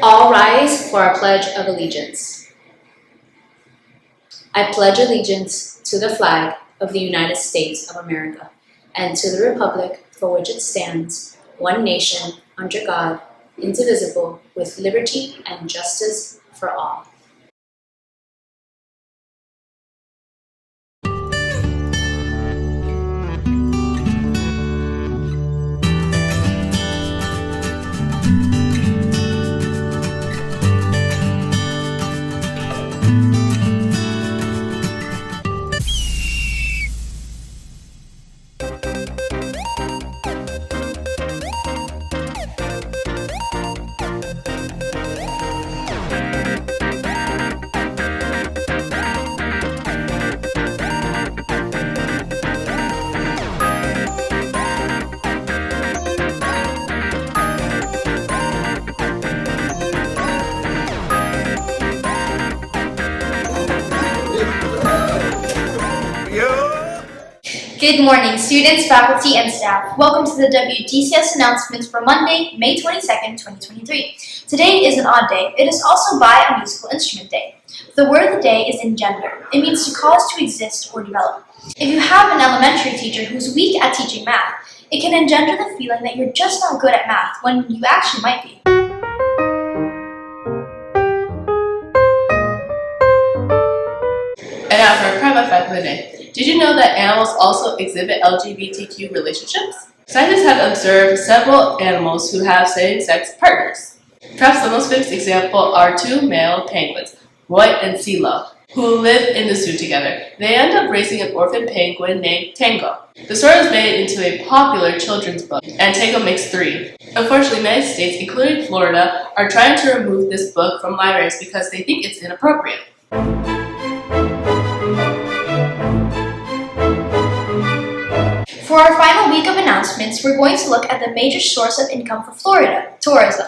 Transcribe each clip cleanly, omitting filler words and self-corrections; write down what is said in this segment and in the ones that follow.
All rise for our Pledge of Allegiance. I pledge allegiance to the flag of the United States of America and to the republic for which it stands, one nation, under God, indivisible, with liberty and justice for all. Good morning, students, faculty, and staff. Welcome to the WTCS announcements for Monday, May 22nd, 2023. Today is an odd day. It is also Buy a Musical Instrument Day. The word of the day is engender. It means to cause to exist or develop. If you have an elementary teacher who's weak at teaching math, it can engender the feeling that you're just not good at math when you actually might be. And now for a private fact of the day. Did you know that animals also exhibit LGBTQ relationships? Scientists have observed several animals who have same-sex partners. Perhaps the most famous example are two male penguins, Roy and CeeLo, who live in the zoo together. They end up raising an orphan penguin named Tango. The story was made into a popular children's book, and Tango makes 3. Unfortunately, many states, including Florida, are trying to remove this book from libraries because they think it's inappropriate. For our final week of announcements, we're going to look at the major source of income for Florida, tourism.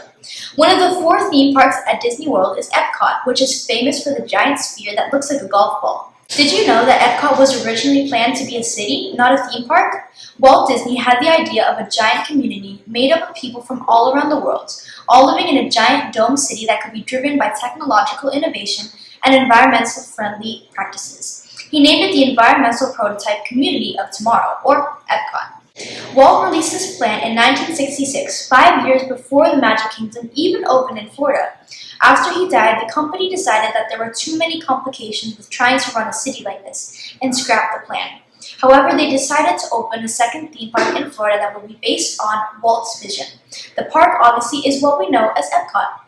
One of the 4 theme parks at Disney World is Epcot, which is famous for the giant sphere that looks like a golf ball. Did you know that Epcot was originally planned to be a city, not a theme park? Walt Disney had the idea of a giant community made up of people from all around the world, all living in a giant dome city that could be driven by technological innovation and environmental friendly practices. He named it the Environmental Prototype Community of Tomorrow, or Epcot. Walt released this plan in 1966, 5 years before the Magic Kingdom even opened in Florida. After he died, the company decided that there were too many complications with trying to run a city like this and scrapped the plan. However, they decided to open a second theme park in Florida that would be based on Walt's vision. The park obviously is what we know as Epcot.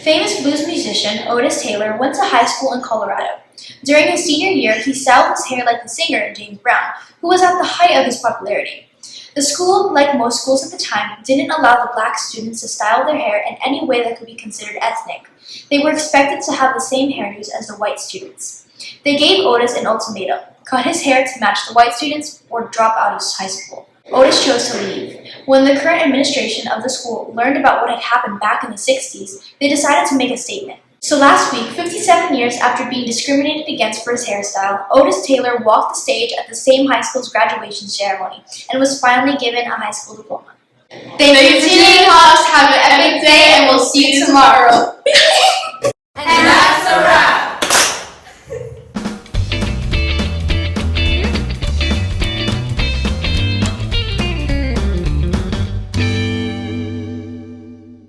Famous blues musician Otis Taylor went to high school in Colorado. During his senior year, he styled his hair like the singer James Brown, who was at the height of his popularity. The school, like most schools at the time, didn't allow the black students to style their hair in any way that could be considered ethnic. They were expected to have the same hairdos as the white students. They gave Otis an ultimatum: cut his hair to match the white students or drop out of high school. Otis chose to leave. When the current administration of the school learned about what had happened back in the 60s, they decided to make a statement. So last week, 57 years after being discriminated against for his hairstyle, Otis Taylor walked the stage at the same high school's graduation ceremony and was finally given a high school diploma. Thank you for tuning in, Hawks. Have an epic day, and we'll see you tomorrow.